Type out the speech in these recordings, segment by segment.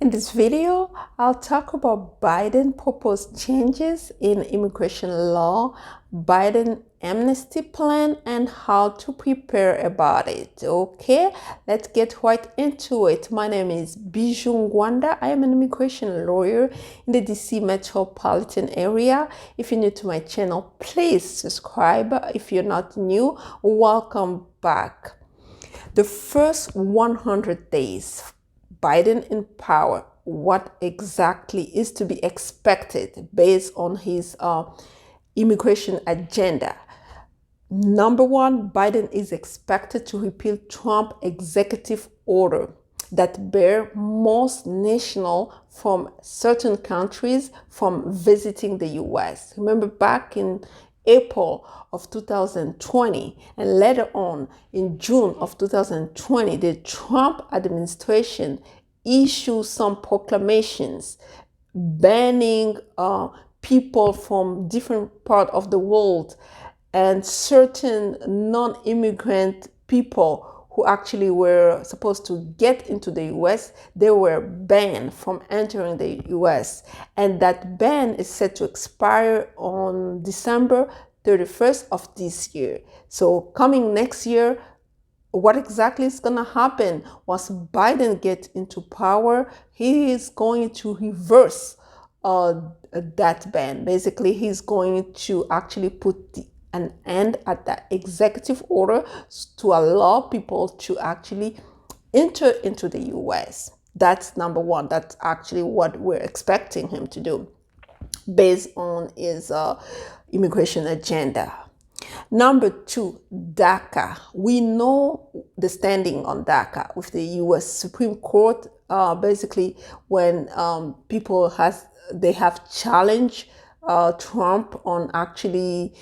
In this video, I'll talk about Biden proposed changes in immigration law, Biden amnesty plan, and how to prepare about it. Okay, let's get right into it. My name is Bijou Ngwanda. I am an immigration lawyer in the DC metropolitan area. If you're new to my channel, please subscribe. If you're not new, welcome back. The first 100 days, Biden in power, what exactly is to be expected based on his immigration agenda. Number one, Biden is expected to repeal Trump executive order that bar most nationals from certain countries from visiting the U.S. Remember back in April of 2020 and later on in June of 2020, the Trump administration issued some proclamations banning people from different parts of the world and certain non-immigrant people who actually were supposed to get into the U.S., they were banned from entering the U.S. And that ban is set to expire on December 31st of this year. So coming next year, what exactly is going to happen once Biden gets into power? He is going to reverse that ban. Basically, he's going to actually put an end at that executive order to allow people to actually enter into the U.S. That's number one. That's actually what we're expecting him to do based on his immigration agenda. Number two, DACA. We know the standing on DACA with the U.S. Supreme Court. Basically, when people have challenged Trump on actually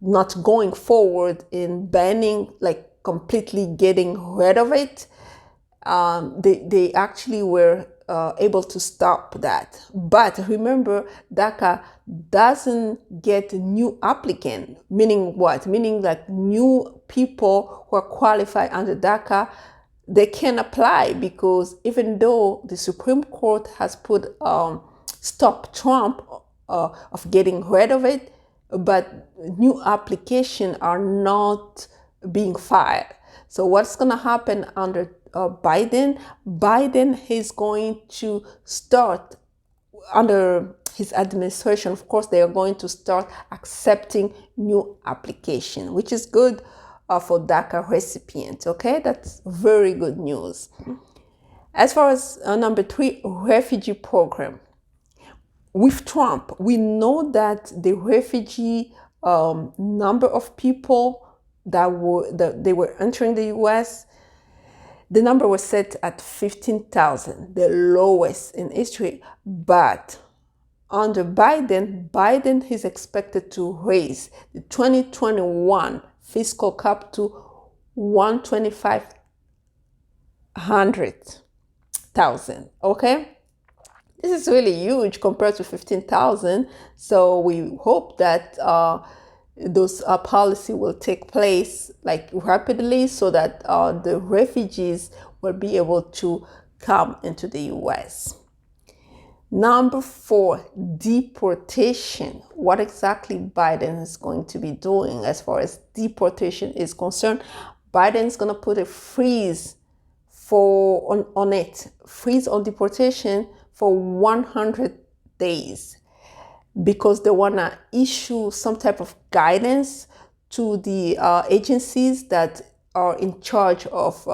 not going forward in banning, like completely getting rid of it, they actually were able to stop that. But remember, DACA doesn't get new applicant, meaning what? Meaning like new people who are qualified under DACA, they can apply, because even though the Supreme Court has put stop Trump of getting rid of it, but new applications are not being filed. So what's going to happen under Biden? Biden is going to start, under his administration, of course, they are going to start accepting new applications, which is good for DACA recipients. Okay, that's very good news. As far as number three, refugee program. With Trump, we know that the refugee number of people that they were entering the U.S., the number was set at 15,000, the lowest in history. But under Biden is expected to raise the 2021 fiscal cap to 125,000. Okay. This is really huge compared to 15,000. So we hope that those policy will take place like rapidly, so that the refugees will be able to come into the U.S. Number four, deportation. What exactly Biden is going to be doing as far as deportation is concerned? Biden is going to put a freeze on it, freeze on deportation for 100 days, because they want to issue some type of guidance to the agencies that are in charge of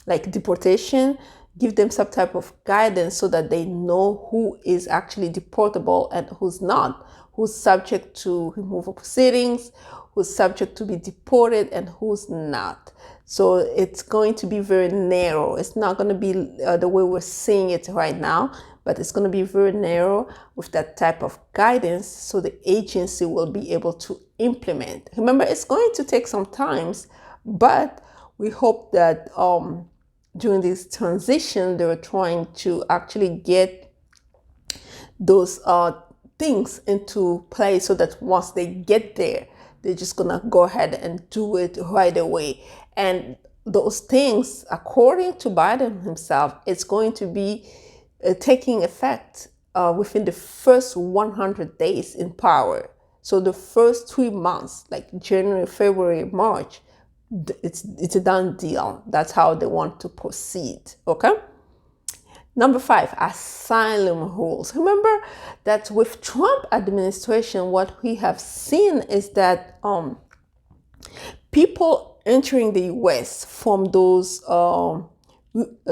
like deportation, give them some type of guidance so that they know who is actually deportable and who's not, who's subject to removal proceedings, who's subject to be deported, and who's not. So it's going to be very narrow. It's not going to be the way we're seeing it right now, but it's going to be very narrow with that type of guidance, so the agency will be able to implement. Remember, it's going to take some time, but we hope that during this transition, they were trying to actually get those things into place, so that once they get there, they're just gonna go ahead and do it right away. And those things, according to Biden himself, it's going to be taking effect within the first 100 days in power. So the first 3 months, like January, February, March, it's a done deal. That's how they want to proceed. Okay. Number 5, asylum rules. Remember that with Trump administration, what we have seen is that people entering the U.S. from those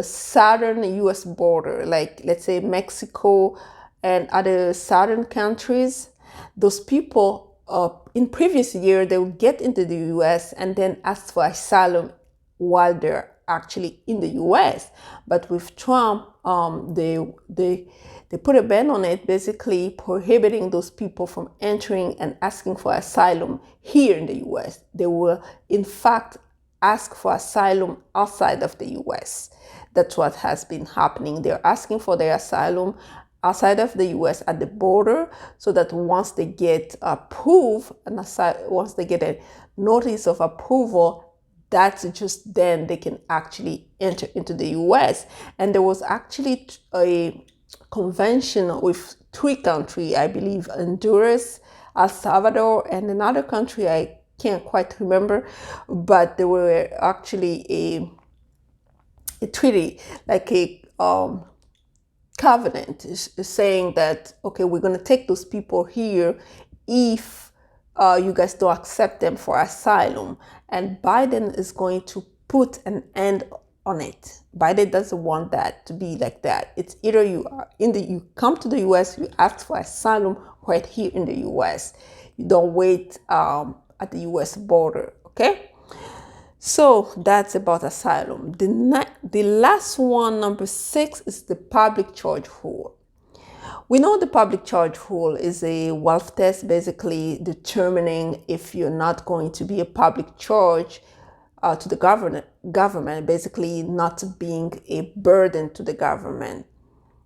southern U.S. border, like let's say Mexico and other southern countries, those people in previous year, they would get into the U.S. and then ask for asylum while they're actually in the U.S. But with Trump, they put a ban on it, basically prohibiting those people from entering and asking for asylum here in the U.S. They will, in fact, ask for asylum outside of the U.S. That's what has been happening. They're asking for their asylum outside of the U.S. at the border, so that once they get approved, once they get a notice of approval, that's just then they can actually enter into the U.S. And there was actually a convention with 3 countries, I believe, Honduras, El Salvador, and another country I can't quite remember, but there were actually a treaty, like a covenant, is saying that, okay, we're going to take those people here if you guys don't accept them for asylum. And Biden is going to put an end on it. Biden doesn't want that to be like that. It's either you come to the U.S., you ask for asylum right here in the U.S. You don't wait at the U.S. border, okay? So that's about asylum. The last one, number 6, is the public charge rule. We know the public charge rule is a wealth test, basically determining if you're not going to be a public charge to the government, basically not being a burden to the government.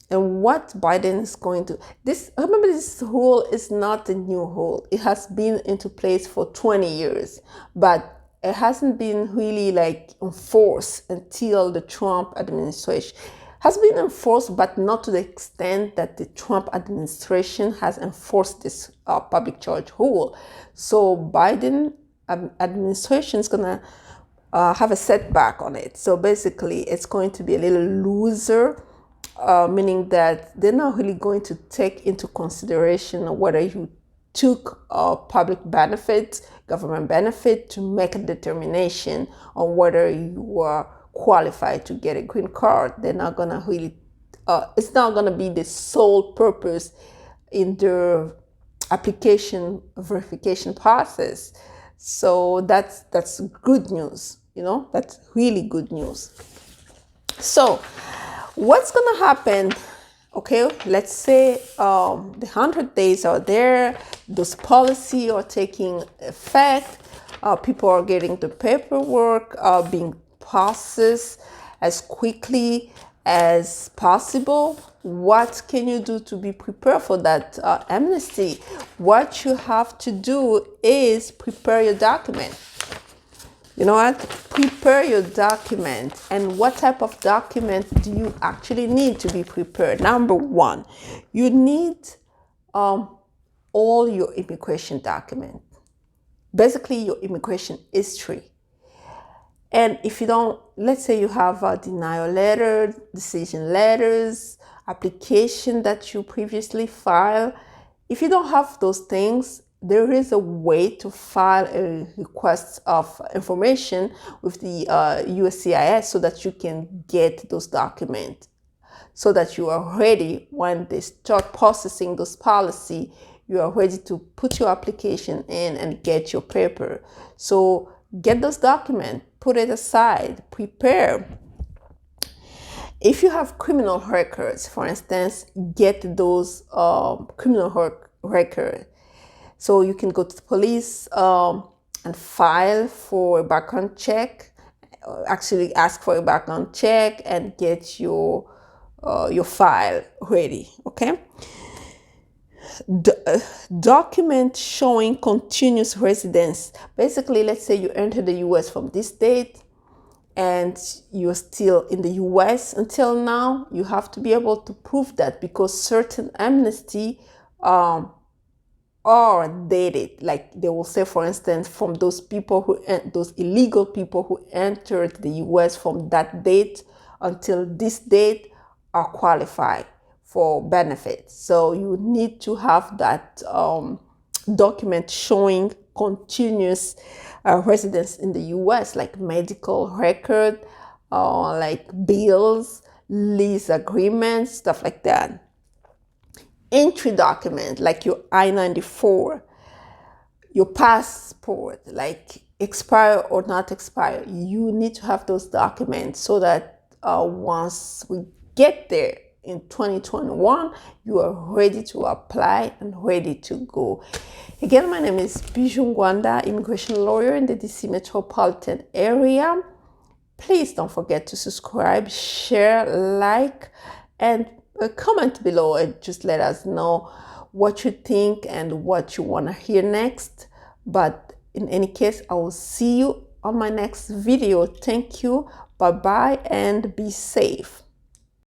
And what Biden is going to, remember, this rule is not a new rule. It has been into place for 20 years, but it hasn't been really like enforced until the Trump administration. Has been enforced, but not to the extent that the Trump administration has enforced this public charge rule. So Biden administration is gonna have a setback on it. So basically, it's going to be a little looser, meaning that they're not really going to take into consideration whether you took public benefit, government benefit, to make a determination on whether you were qualified to get a green card. They're not gonna really, it's not gonna be the sole purpose in the application verification process. So that's good news, that's really good news. So what's gonna happen? Okay, let's say the 100 days are there, those policies are taking effect, people are getting the paperwork being processed as quickly as possible. What can you do to be prepared for that amnesty? What you have to do is prepare your document. You know what? Prepare your document. And what type of document do you actually need to be prepared? Number 1, you need all your immigration documents. Basically, your immigration history. And if you don't, let's say you have a denial letter, decision letters, application that you previously filed. If you don't have those things, there is a way to file a request of information with the USCIS so that you can get those documents, so that you are ready when they start processing those policy, you are ready to put your application in and get your paper. So get those documents, put it aside, prepare. If you have criminal records, for instance, get those criminal records. So you can go to the police and file for a background check, actually ask for a background check and get your file ready, okay? Document showing continuous residence. Basically, let's say you enter the U.S. from this date and you're still in the US until now, you have to be able to prove that, because certain amnesty are dated. Like they will say, for instance, from those illegal people who entered the US from that date until this date are qualified for benefits. So you need to have that document showing continuous residence in the US, like medical record, like bills, lease agreements, stuff like that. Entry document like your I-94, your passport, like expire or not expire. You need to have those documents so that once we get there in 2021, you are ready to apply and ready to go. Again, my name is Bijou Ngwanda, immigration lawyer in the DC metropolitan area. Please don't forget to subscribe, share, like, and comment below and just let us know what you think and what you want to hear next. But in any case, I will see you on my next video. Thank you. Bye-bye and be safe.